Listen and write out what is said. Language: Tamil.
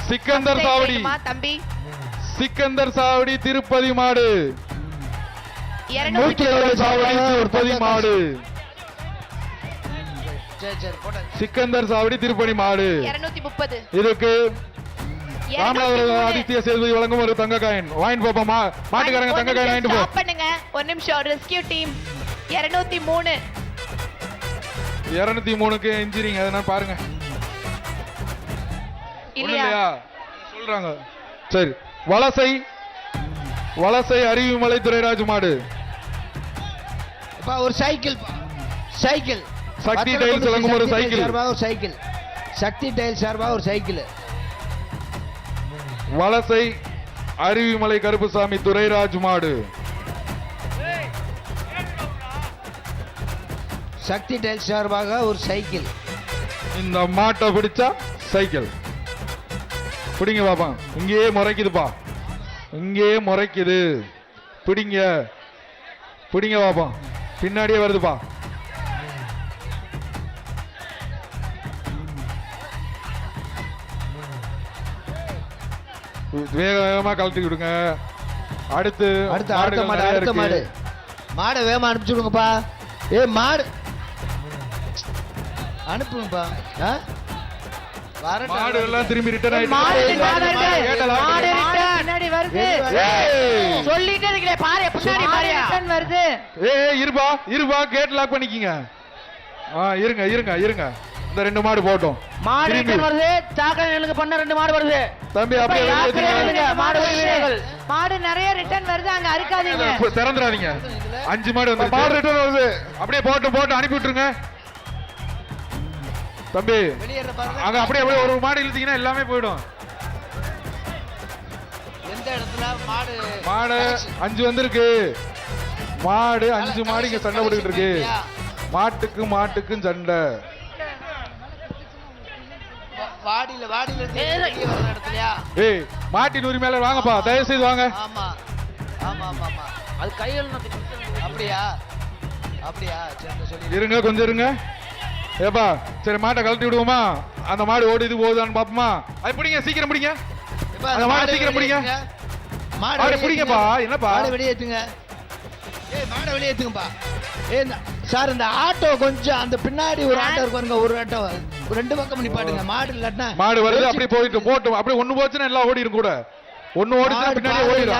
சிக்கந்தர் சாவடி தம்பி. சிக்கந்தர் சாவடி திருப்பதி மாடு. 270 சாவடி திருப்பதி மாடு. சிக்கந்தர் சாவடி திருப்பதி மாடு 230. இதுக்கு ராமநாதபுரம் ஆதித்ய சேதுபதி வழங்கும் ஒரு தங்க காயின் வாங்கிட்டு போப்பா. மாட்டுக்காரங்க தங்க காயின் வாங்கிட்டு போ. ஸ்டாப் பண்ணுங்க ஒரு நிமிஷம். Rescue team 203. 203க்கு இன்ஜினிங்க அதனால பாருங்க. இல்லையா சொல்றாங்க. சரி வலசை வலசை அருவிமலை துரைராஜ் மாடு. ஒரு சைக்கிள் சைக்கிள் சக்தி டைல்ஸ் வழங்கும் ஒரு சைக்கிள். ஒரு சைக்கிள் சக்தி டைல்ஸ் சார்பாக ஒரு சைக்கிள். வலசை அருவிமலை கருப்புசாமி துரைராஜ் மாடு. சக்தி டைல்ஸ் சார்பாக ஒரு சைக்கிள். இந்த மாட்டை பிடிச்சா சைக்கிள் பிடிங்க பாப்பா. இங்கேயே முறைக்குதுப்பா, இங்கேயே முறைக்குது. பிடிங்க பிடிங்க பாப்பா, பின்னாடியே வருதுப்பா. வேக வேகமா கழட்டி விடுங்க. அடுத்து அடுத்த அடுத்த மாடு அடுத்த மாடு. மாடை வேகமா அனுப்பிச்சு விடுங்கப்பா. மாடு அனுப்புங்கப்பா. மாடு எல்லாம் திரும்பி ரிட்டர்ன் ஆயிடுச்சு. சொல்லிட்டே இருக்கீங்களே பாரு, பின்னாடி பாரு ரிட்டர்ன் வருது. இருப்பா இருப்பா, கேட் லாக் பண்ணிக்கங்க. இருங்க இருங்க இருங்க, இந்த 2 மாடு போட்டோம். மாடு ரிட்டர்ன் வருது. சாக்கடைகளுக்கு பண்ண 2 மாடு வருது. தம்பி அப்படியே மாடு நிறைய ரிட்டர்ன் வருது, அங்க அறுக்காதீங்க, திறந்துடாதீங்க. 5 மாடு வந்து மாடு ரிட்டர்ன் வருது. அப்படியே போட்டு போட்டு அனுப்பி விட்டுருங்க தம்பி. அங்க அப்படியே அப்படியே ஒரு மாடு இழுத்தீங்கன்னா எல்லாமே போயிடும். எந்த இடத்துல மாடு மாடு 5 வந்திருக்கு. மாடு 5 மாடு இங்க சண்டை போட்டுக்கிட்டு இருக்கு. மாட்டுக்கு மாட்டுக்கும் சண்டை. வாடியில வாடியில இடத்துலயா? மாட்டின் உரிமையாளர் வாங்கப்பா, தயவு செய்து வாங்க. ஆமா ஆமா ஆமா ஆமா, அது கையில் அப்படியா அப்படியா? சரி சொல்லி இருங்க கொஞ்சம் இருங்க. ஏப்பா சரி மாட்டை கழட்டி விடுவோமா? அந்த மாடு ஓடி இது போகுதான்னு பாப்போமா? அது பிடிங்க, சீக்கிரம் பிடிங்க. அந்த மாடு சீக்கிரம் பிடிங்க. மாடு பிடிங்கப்பா. என்னப்பா மாடு வெளியேத்துங்க. மாடை வெளியேத்துங்கப்பா. சார் இந்த ஆட்டோ கொஞ்சம் அந்த பின்னாடி ஒரு ஆட்டோ இருக்கு பாருங்க, ஒரு ஆட்டோ 2 பக்கம் நிப்பாட்டுங்க. மாடு இல்லாட்டா மாடு வருது. அப்படியே போயிட்டு போட்டு அப்படியே ஒண்ணு போச்சுன்னா எல்லாம் ஓடிடும் கூட. ஒண்ணு ஓடிச்சுன்னா பின்னாடி ஓடிடும்.